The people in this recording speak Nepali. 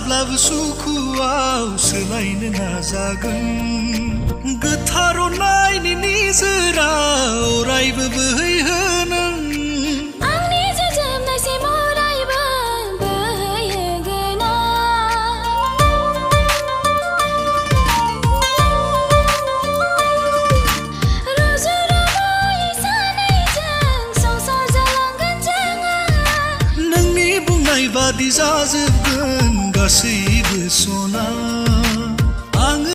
जाब्लाबो सुखुआव सोलायनो नाजागोन गोथार अननायनि निजोरा अरायबो बोहैहोनो आंनि जोजोबनायसिम अरायबो बोहैहोगोन रुजु रुमुयै सानैजों संसार जालांगोन जोङो नोंनि बुंनाय बादि जाजोबगोन गासैबो सना